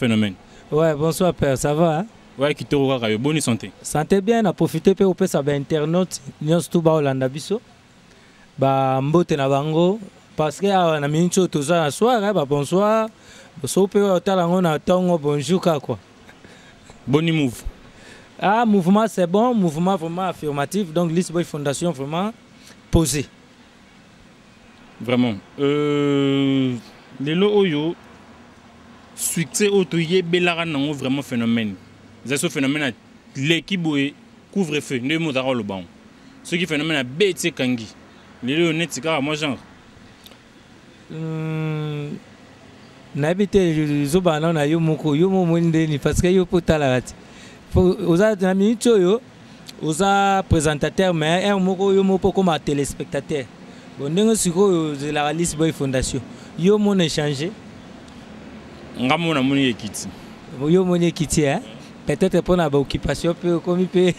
Phénomène. Ouais, bonsoir père, ça va hein? Ouais, qui te regarde, bonne santé. Santé bien, a profité pour ça ba internaute, nyons tout ba Olanda biso. Ba mbote na bango parce que na mincho toza soir ba bonsoir. So pe otalango na tongo bonjour quoi. Bon move. Ah, mouvement c'est bon, mouvement vraiment affirmatif, donc Lisboy Fondation vraiment posé. Vraiment. Les lots oyo succès auto yebelara nango vraiment phénomène. C'est ce phénomène l'équipe couvre-feu ne mo dara le bon. Ce qui phénomène a bête kangi. Les lots net c'est moi genre. N'habite zobana na yo moko yo mo ndeni parce que yo potala ati. Oza na minute yo oza présentateur mais un moko yo moko comme téléspectateur. Bon ndenge siko de la Lisboy Fondation. Yo mon échanger. Ngamo na moni ekiti. Yo mon ekiti hein. Peut-être pour na occupation peu comme peut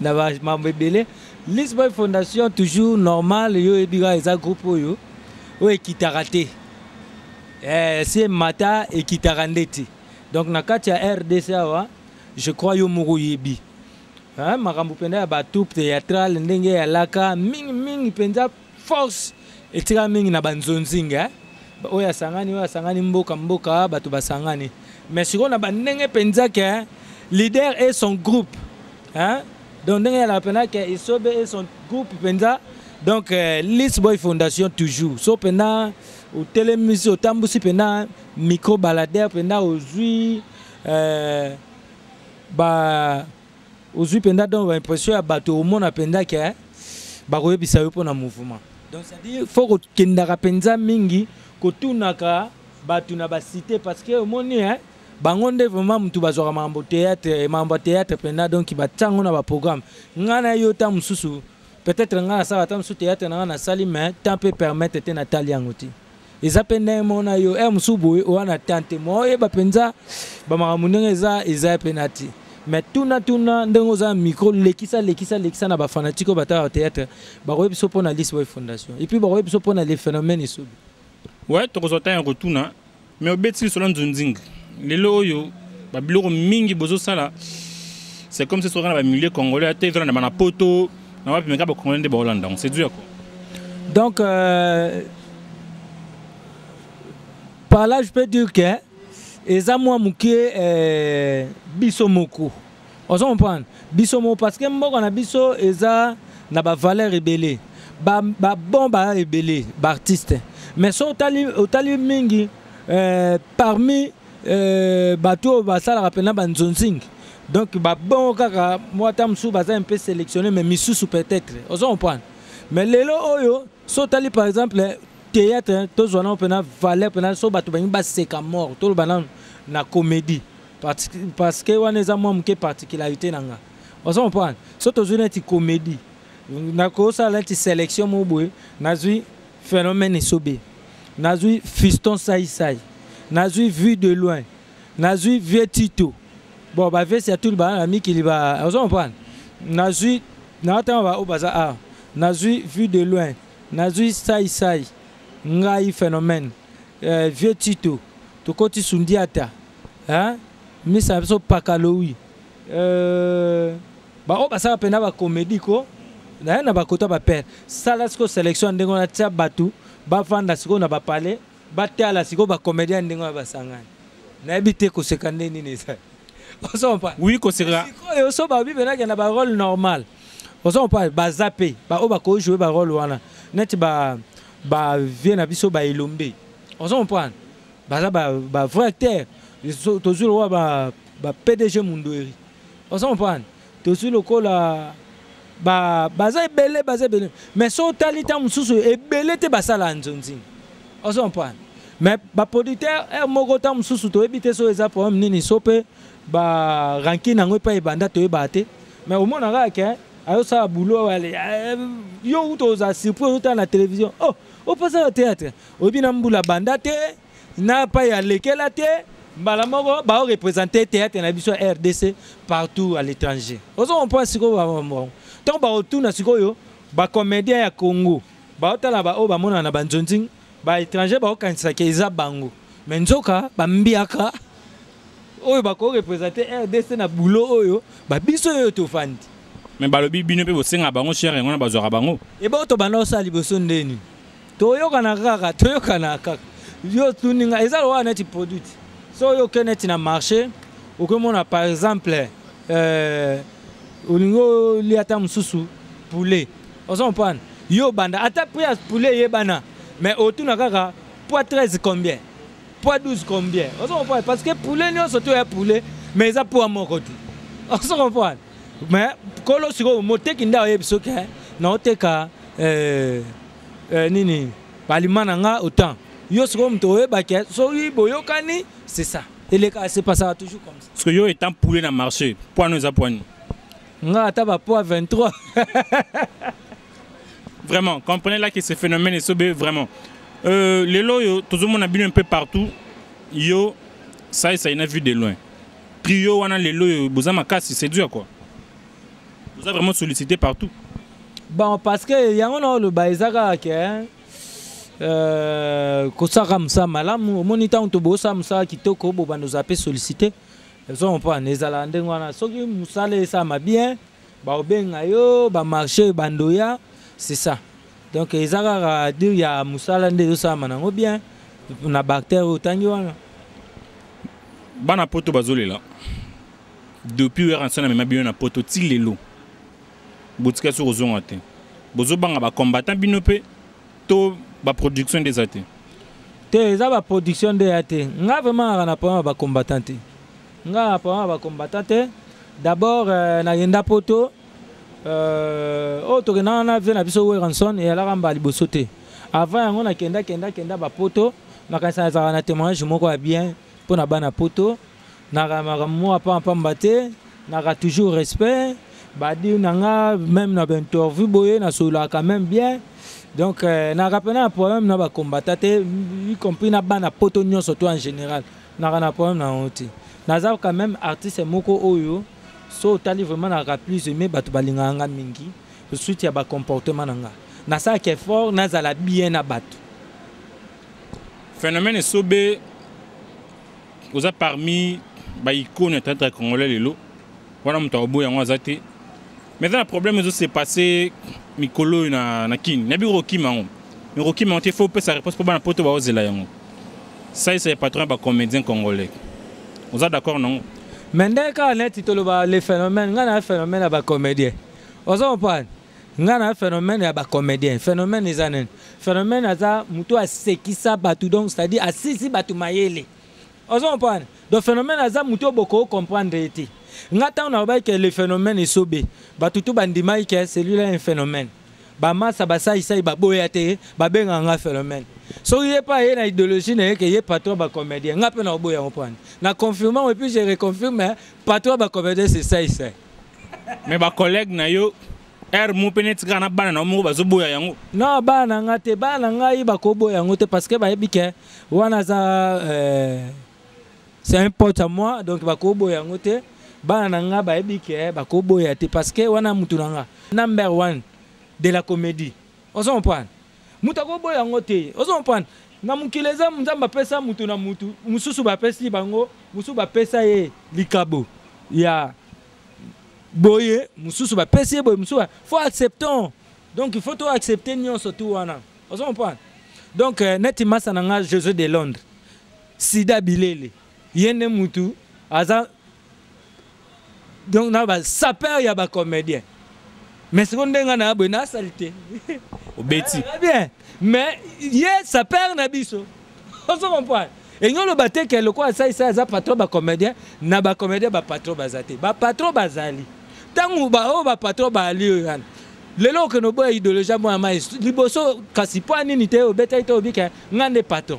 na ba mambebele. Lisboy Fondation toujours normal yo ebiga eza groupe yo. O ekitaraté. C'est Mata et Kitarandeti. Donc, na kati ya RDC, je crois yo moko yebi. Makambo penda ba troupe théâtrale ndenge ya laka mingi penda force etira mingi na banzonzinga. Oya sangani mboka bato basangani. Mais siko na bandenge penza ke leader et son groupe. Donc ndenge la penda ke Isobe et son groupe penza. Donc Lisboy Fondation toujours. So penda au télémusée au tambusi pena micro baladeur pena aujourd'hui aujourd'hui pena donc l'impression à bateau au monde penda que ba ko yebisa yo pona mouvement. Donc ça dit faut que kendara penza mingi ko tunaka batu na ba cité parce que au monde hein bangonde vraiment mutu bazwa mambo théâtre pena donc ba tango na ba programme ngana yo ta mususu peut-être ngana ça va ta mususu théâtre na sali mais tant peut permettre te Nathalie Angoti. Les appels mona yo musubu wana tante mo e bapenza ba maramunenge eza penati mais tuna ndengo za micro lekisa na ba fanatiko bata théâtre ba ko biso pona Lisboy Fondation et puis ba ko biso pona les phénomènes isubi. Ouais, to kozota un retourna mais obeti selon Zunzing les loyo ba biloko mingi bozo sala c'est comme si souvent ba milieu congolais à tevra na bana poto na ba pimeka ba congolais de ba Hollande c'est dur quoi. Donc par là, je peux dire que les amours mouké biso moko. On s'en prend biso moko parce que moi on a biso eza na ba valeur rebelle. Ba bon ba rebelle, ba artiste. Mais so otali mingi parmi bato ba sala rapena ba nzonzing. Donc ba bon kaka moi tamsu ba un peu sélectionné mais misusu peut-être. On s'en prend. Mais lelo oyo so tali par exemple théâtre tous on a valeur pendant so batu ba seka mort tout banan na comédie parce que on est moi une particularité nanga on s'en prend so tous une comédie na ko ça la sélection mo boy na zui phénomène sobe na zui fiston sai na zui vue de loin na zui vieux Tito bon ba vieux c'est tout ba ami qui va on s'en prend na zui na attend ba au bazar na zui vue de loin na zui sai ngai phénomène vieux Tito to koti sundiata hein misa so pakaloui ba o basa pena ba comédie ko na ba kota ba père sala sko sélection ndengo na tia batu ba fanda siko na ba parler ba tala siko ba comédien ndengo ba sangani na ebité ko sekande nini ça on s'en parle oui ko sera yo so ba bi pena na ba rôle normal on s'en parle ba zappé ba o ba ko jouer ba rôle wana net ba vient à biso ba ilombe on s'en prend ba vrai acteur toujours ba PDG Mundoeri on s'en prend toujours le cola ba za belé mais so talita mususu e belé te basala nzonzi on s'en prend mais ba producteur moko ta mususu to ebité so eza problème nini so pe ba ranking nango pa e banda to e baté mais au moins na ka ayo sa boulot wale yo utoza surprise uta na télévision oh au passage au théâtre obina mbula banda te na pa ya lekela te mbala moko ba représenter théâtre na biso RDC partout à l'étranger ozo on pense siko ba bon tant ba otuna siko yo ba comédien ya Congo ba otala ba o ba mona na banzonzing ba étranger ba okanisa ke eza bango mais nzoka ba mbiaka oyo bako représenter RDC na boulot oyo ba biso yo to fandi mais balobi bino pe bosenga bango cher ngona bazwaka bango e ba to bana osali boso ndeni to yokana kaka yo tuninga ezalo wana ti produit so yo keneti na marché okomona par exemple olingo liata mususu poulet ozo mpana yo banda ata prix ya poulet yebana mais otuna kaka poids 13 combien poids 12 combien ozo mpana parce que poulet nyonso to ya poulet mais eza poids moko tu ozo mpana mais kolo siko moteki nda oyebisoke na oteka nini balimana nga autant yo siko mto oyebake so boyokani c'est ça et les cas c'est pas ça toujours comme ça parce que yo étant poulet dans marché poids nous a poids nga ata ba poids 23 vraiment comprenez là que ce phénomène est sobé vraiment les lots yo tout le monde a bien un peu partout yo ça il a vu de loin prix yo wana les lots bozama kasi c'est dur quoi vous avez vraiment sollicité partout bon parce que yango no le baizaka ke kosaka musa malamu monita onto bosa musa kitoko bo bando zape solliciter ils ont pas nezala ndenge wana soki musale ça ma bien ba obenga yo ba marché bandoya c'est ça donc ezaka dire ya musala nde ça manango bien na bactère otangi wana bana poto bazolela depuis rançon na même bien na poto ti lelo botika sur ozonga te bozo banga ba combattant binope to ba production des athées te za ba production des athées nga vraiment na pas ba combattant te nga pas ba combattant te d'abord na yenda poto to na vient na biso rançon et ala ramba liboso te avant yango na kenda ba poto na kanisa za na témoignage moko bien pour na bana poto na mo pa mbate na toujours respect badi nanga même na interview boye na sola quand même bien donc na rappelé un problème na ba combattant y compris na bana poto nyonso to en général na problème na honte na za quand même artiste moko oyo so tali vraiment na plus aimé batu balinga nga mingi suite ya ba comportement nanga na ça qui est fort na za la bien na batu phénomène sobé vous a parmi ba icône tata congolais lelo wana mutaobo yango azate mais le problème c'est passé mikolo na kin na biro kimango mais kimango te faut pas sa réponse pour bana poto ba ozela yango ça c'est patron ba comédien congolais vous êtes d'accord non mais dès qu'on est titolo ba les phénomènes ngana phénomène ba comédien ozo pas ngana phénomène ya ba comédien phénomène izanen phénomène aza muto asekisa batu donc c'est-à-dire asisi batu mayele ozo pas donc phénomène aza muto boko comprendre été ngata on a que le phénomène est sobé batu tout bandima que celui-là un phénomène ba massa ba ça isa ba boya te ba benga nga phénomène so il est pas une idéologie na que yé patron ba comédien nga pe na boya on prendre na confirmant et puis je reconfirme patron ba comédien c'est ça isa mais ba collègue na yo mo penet kana bana na mo ba zo boya yango non bana nga te bana nga yi ba ko boya yango te parce que ba yebike wana za c'est un pote à moi donc ba ko boya yango te bana nga ba yebike ba ko boya te parce que wana mutu nanga number 1 de la comédie on s'en prend mutu ko boya yango te on s'en prend na mukileza mzamba pesa mutu na mutu mususu ba pesi bango mususu ba pesa ye likabo ya boye mususu ba pesi boye mususu faut accepter donc il faut tout accepter nyon surtout wana on s'en prend donc neti masa nanga José de Londres Sida Bilele yene mutu aza donc na ba saper ya ba comédien mais seconde nga na bona salité obeti bien mais ye saper na biso on se comprend et nous le baté que le quoi ça za patron ba comédien na ba comédien ba patron bazate ba patron bazali tangu ba o ba patron ba ali yana lelo que no boy idéologie moi ma liboso kasi po nini te obeta ite obika ngande patron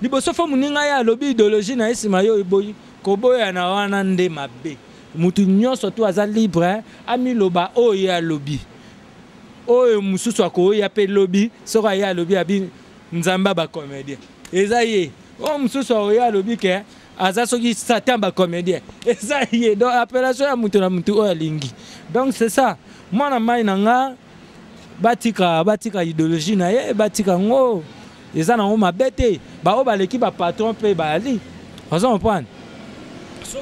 liboso fo muninga ya lobi idéologie na esima yo boyi ko boya na wana nde mabe mutu nyonso to aza libre ami loba oyo ya lobi oyo mususu ako ya pe lobi soko ya lobi abi nzamba ba comédien eza ye o mususu oyo ya lobi ke aza soki satan ba comédien eza ye donc appellation ya mutu na mutu oyo lingi donc c'est ça moi na mai nanga batika idéologie na ye batika ngo eza na ngo mabete ba o ba l'équipe ba patron pe ba ali on s'en prend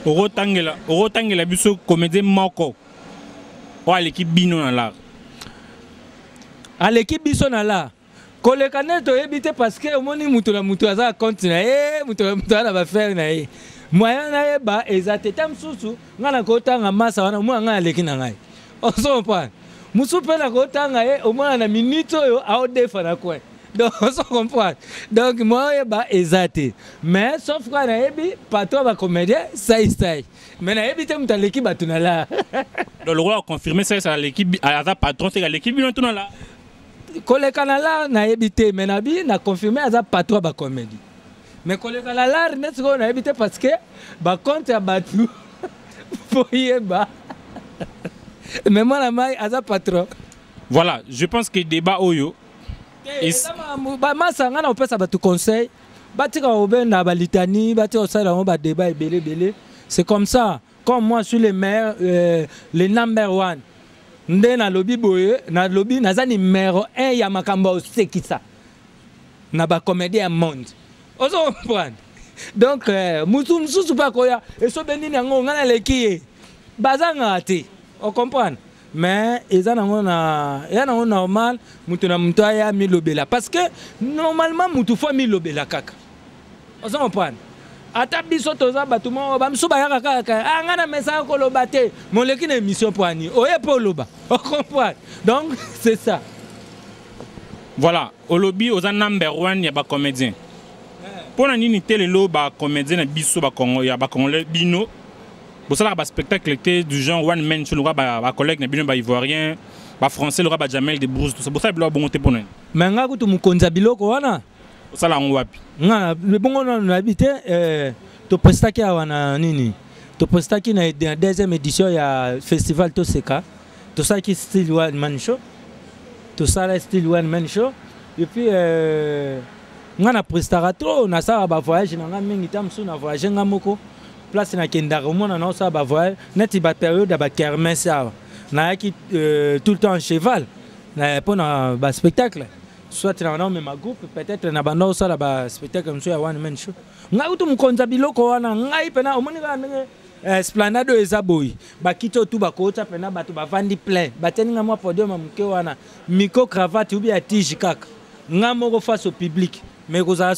Orotangela biso comédien moko. Ou à l'équipe bino na l'art. À l'équipe biso na l'art. Koleka neto ebité parce que omoni mutu na mutu aza compte na mutu na ba faire na ye. Moyen na ba ezate tam susu ngana ko tanga masa wana mo nga aleki na ngai. Oso pa. Musu pe na ko tanga ye omona na minute yo a defa na quoi. Donc on se comprend. Donc moi ba ezate. Mais sauf que na ebi patron ba comédien ça. Mais na ebi te mutu l'équipe batuna la. Donc le roi a confirmé ça à l'équipe à patron c'est à l'équipe bino tuna la. Koleka na la na ebité mais na bi na confirmé aza patron ba comédie. Mais koleka na la net ko na ebité parce que ba compte ya batu foyeba. Mais moi la mai aza patron. Voilà, je pense que débat oyo ba masa ngana opesa batu conseil. Batika oben na ba litanie, batika osala ba débat belé. C'est comme ça. Comme moi je suis le meilleur le number one. Nde na lobby boye na lobby naza numéro 1 ya makambo osekisa na ba comédien monde ozo comprendre donc mususu pa koya eso benini yango ngana leki bazanga te on comprendre mais eza nango na ya nango normal mutu na mutu ya mi lobela parce que normalement mutu fo mi lobela kaka ozo comprendre ata biso toza batu mo bamsu bayaka kaka ngana message ko loba te moleki na émission poani oye po loba on comprend donc c'est ça voilà au lobby aux number 1 ya ba comédien pour na nini tele lo ba comédien na biso ba Congo ya ba congolais bino pour ça ba spectacle était du genre one man show ba collègue na bino ba ivoirien ba français le ba Jamel de Brousse tout ça pour ça bilo bongote pour nani mais ngaku tu mukonza biloko wana ça la wapi nga le bongo na habité to prestaki awana nini to prestaki na deuxième édition ya festival Toseka to ça qui style one man show to ça style one man show et puis nga na prestara trop na ça ba voyage na nga mingi tam su na voyage nga moko place na kendara mona na ça ba voyage neti ba période ba kermesse na ki tout le temps en cheval na pour na ba spectacle soit na même ma groupe peut-être na banda osala ba spectacle comme ça one man show nga utu mkonza biloko wana ngai pena omoni ka ndenge esplanade eza boyi bakito tu bakota pena batu bavandi plein bateni nga mwa podium muke wana miko cravate ubi atiji kaka nga moko face au public mais kozala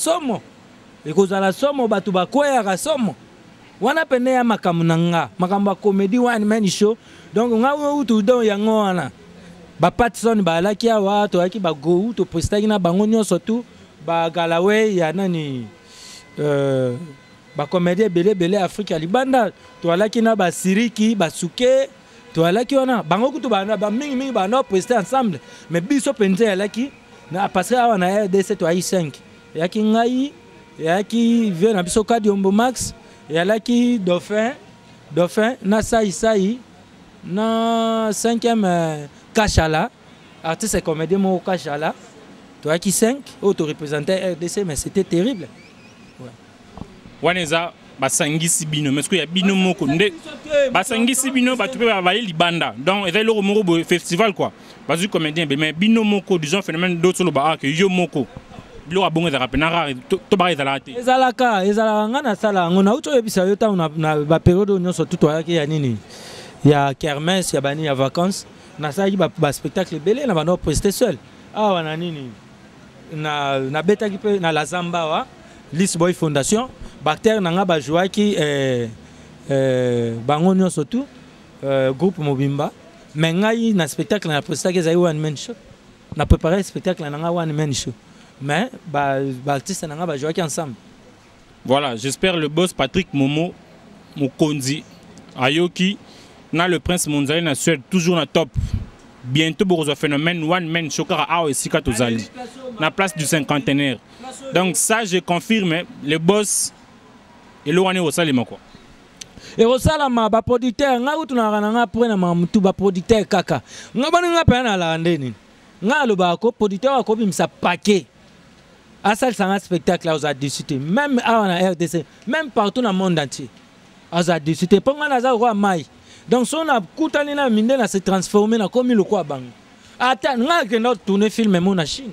somo batu bakweyaka somo wana pene ya makambo na nga makambo ya comédie one man show donc nga utu don yango wana ba Patson ba laki awa to yaki ba go to prestaki na bango nyonso tu ba Galawe ya nani ba comédien belé Afrique ya libanda to alaki na ba Siriki ba Suke to alaki wana bango kutu ba mingi ba no prester ensemble mais biso penze alaki na parce que awa na RDC to I5 yaki ngai yaki vient na biso Kadiombo Max yalaki Dauphin na sai na 5e Kachala, artiste et comédien mon Kachala, toi qui 5, auto représentait RDC, mais c'était terrible. Waneza basangisi bino, mais qu'il y a bino moko, basangisi bino, tu peux avaler libanda. Donc il y a le festival quoi. Parce que comédien, mais bino moko, du genre phénomène d'autres sur le bar que yo moko. Bilo a bon ezala penara, to ba ezala te. Ezala ngana sala, ngona uto ebisa yo ta na ba période nyonso tout toi ki ya nini. Ya kermesse, ya bani ya vacances. Na ça y ba spectacle belé na ba no prester seul ah na nini na beta ki pe na la Zamba wa Lis Boy Fondation bactère na nga ba joaki bango nyonso tout groupe Mobimba mais ngai na spectacle na prester za one man show na préparer spectacle na nga one man show mais ba artiste na nga ba joaki ensemble. Voilà, j'espère le boss Patrick Momo Mukonzi Ayoki na le prince mondial na Suède toujours na top. Bientôt pour le phénomène one man chokara a aussi katozali na place du cinquantenaire. Donc ça je confirme le boss et le wane osalima quoi. Et osalama ba producteur nga utuna nga pour na mutu ba producteur kaka. Nga bana nga pa na la ndeni. Nga lo ba ko producteur ko bimsa paquet. À ça c'est un spectacle aux discuté même à RDC même partout dans le monde entier. À discuté pour nga na za roi mai. Donc si on a coutani na minde na se transformer na comme le quoi bang. Attends, nga que notre tourner film mon na Chine.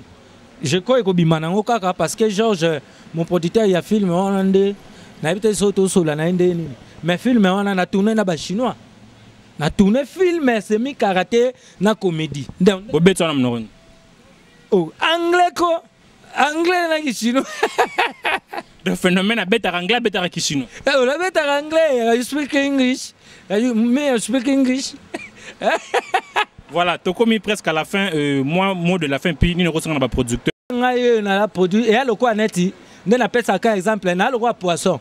Je crois que bimana parce que Georges mon producteur il a filmé hollandais na bité soto sola na inde ni. mais film on a tourné na ba chinois na tourné film semi karaté na comédie donc obetso na mnoni oh anglais ko anglais na chinois le phénomène a bêta anglais bêta chinois oh la bêta anglais you speak English you speak English. Voilà, tu as commis presque à la fin, moi, mot de la fin, puis nous recevons le producteur. On produit, et alors quoi, net, on appelle ça par exemple, on a le roi poisson.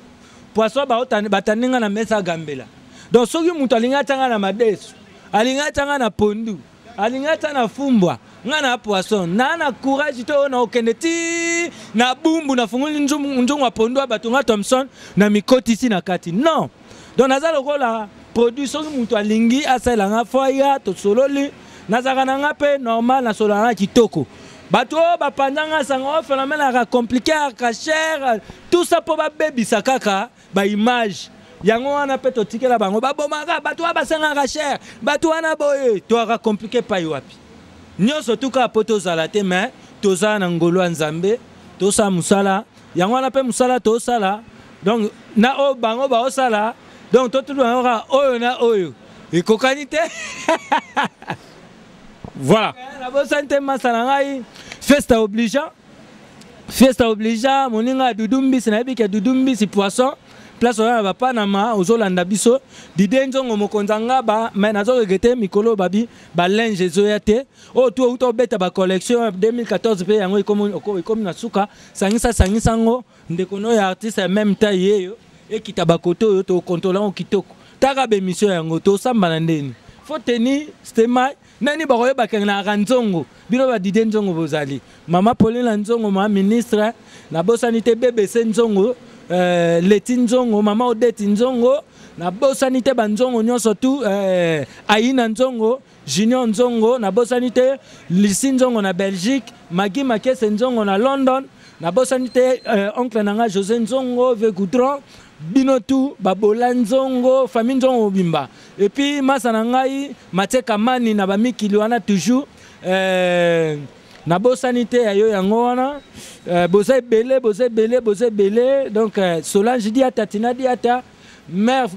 Poisson, bataninga na mesa gambela. Donc, ce qui est alinga tanga na madesu, alinga tanga na pondu, alinga tanga na fumbwa, na poisson, na courage to na okeneti, na bumbu, na funguli njungu wa pondu, batunga Thompson, na mikoti si na kati. Non. Donc, naza le roi la produit, ce qui est alingi, asala nga foya, to sololi. Nazaka nanga pe normal na solo na kitoko bato ba pandanga sango phénomène a compliqué ka cher tout ça pour ba baby sakaka ba image yango wana pe to tikela bango ba bomaka bato ba sanga ka cher bato wana boye to a compliqué pa wapi nyoso tuka poto zalate mais to za na ngolo nzambe to sa musala yango wana pe musala to sala donc na o bango ba o sala donc to tout wana oyo na oyo ekokanite. Voilà. Festa obligeant. Festa obligeant. Moninga dudumbi, c'est que dudumbi c'est poisson. Place on va pas nama aux Olanda biso. Didenzo ngomokonzanga ba mais nazo regretter mikolo babi ba linge zoyate. Oh toi ou toi beta ba collection 2014 pe yango comme na suka sangisa ngo ndekono ya artiste même taille yo et kitabakoto yo to contrôlant kitoko. Taka be mission yango to samba na ndeni. Faut tenir stemai nani bakoye bakengna ranzongo bino ba dide nzongo bozali mama Pauline nzongo ma ministre na bosanité BBC nzongo Leti nzongo mama Odette nzongo na bosanité banzongo nyonso tout Aina nzongo Junior nzongo na bosanité Lisi nzongo na Belgique Magui Makese nzongo na London na bosanité oncle nanga José nzongo Vegoudron bino tout babola nzongo famille nzongo bimba et puis masana ngai Mathieu Kamani na bamikili wana toujours na bosanité ayo yango wana boze belé donc Solange Diata Tina Diata mère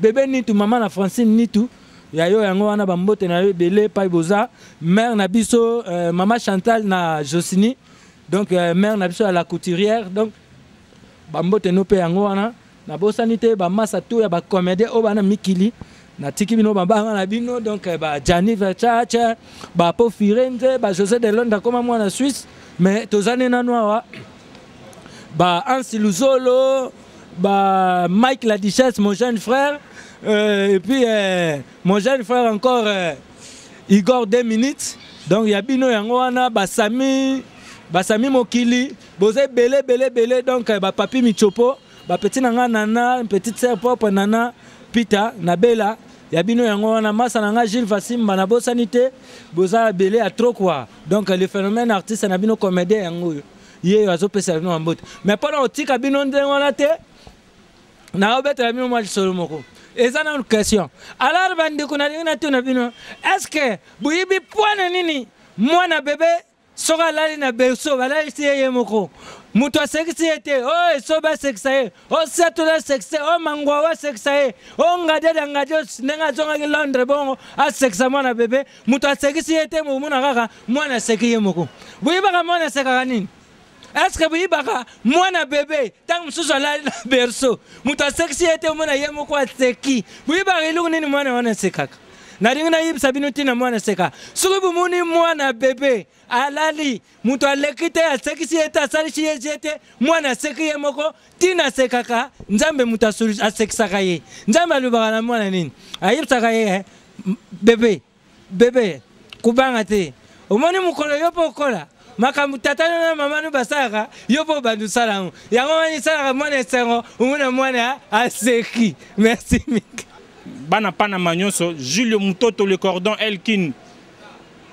bébé nitu maman na Francine nitu yayo yango wana bambote na yo belé pa boza mère na biso maman Chantal na Josini donc mère na biso à la couturière donc bambote no pe yango wana na bosanité ba massa tout ya ba comédie o bana mikili na tiki bino ba na bino donc ba Gianni Versace ba Po Firenze ba José de Londres comme moi na Suisse mais tozane na noa ba Ansi Luzolo ba Mike la Duchesse mon jeune frère et puis mon jeune frère encore Igor 2 minutes donc ya bino yango wana ba Sami Mokili bozé belé donc ba Papi Michopo ba petit nanga nana petite sœur propre nana Pita na Bella ya bino yango wana masa nanga Gilles Vassimba na bosanité boza belé à trop quoi donc le phénomène artiste na bino comédien yango ye azo pesa no ambote mais pendant otika bino ndengo na te na obeta bino moi solo moko eza na une question alors bandi kuna na tuna bino est-ce que buyibi point nini mwana bébé soka lali na berso balali siye moko muto sexy ete oh soba sexy oh satola sexy oh mangwa sexy oh ngade nenga zonga ki Londres bongo a sexy mwana bébé muto sexy ete mo muna kaka mwana sexy moko buyiba mwana seka nini est-ce que buyiba mwana bébé tant mususu lali na berso muto sexy ete mwana ye moko seki buyiba ilu nini mwana sekaka naringa yib sabino tina mwana seka surubu muni mwana bébé alali muto alekite asekisi eta salishi yete mwana sekiye moko tina sekaka nzambe muto asekisaka ye nzambe alubaka na mwana nini ayibsaka ye bébé kubanga te omoni mukolo yopo kola makambu tatana na mama no basaka yopo bandu salango yango mani salaka mwana sengo umuna mwana aseki merci mika bana pana manyoso Julio Mutoto le cordon Elkin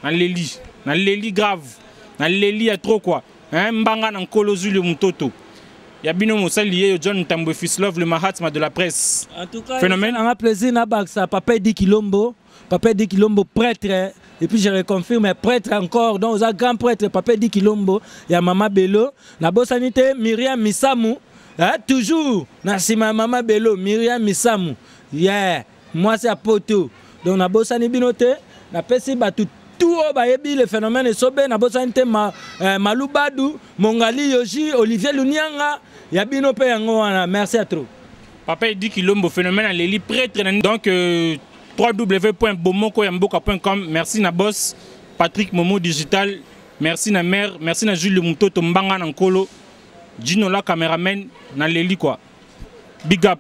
na leli grave na leli à trop quoi hein mbanga na nkolo Julio Mutoto ya bino mosali John Tambwe Fislove le Mahatma de la presse en tout cas phénomène on a plaisir na baksa papa Di Kilombo prêtre et puis je reconfirme prêtre encore donc un grand prêtre papa Di Kilombo ya mama Bello na bosanité Myriam Misamu toujours nasima mama Belo Myriam Misamu yeah moi c'est à poto donc na bosani binote na pesi batu tout bayebi le phénomène et sobe na bosani te Malubadu Mongali Yoji Olivier Lunianga ya bino pe yango wana merci à trop papa il dit qu'il lombo phénomène à l'eli prêtre donc www.bomokoyamboka.com merci na boss Patrick Momo Digital merci na mère merci na Jules Mutoto Mbanga na Nkolo Gino la caméraman na l'eli quoi big up.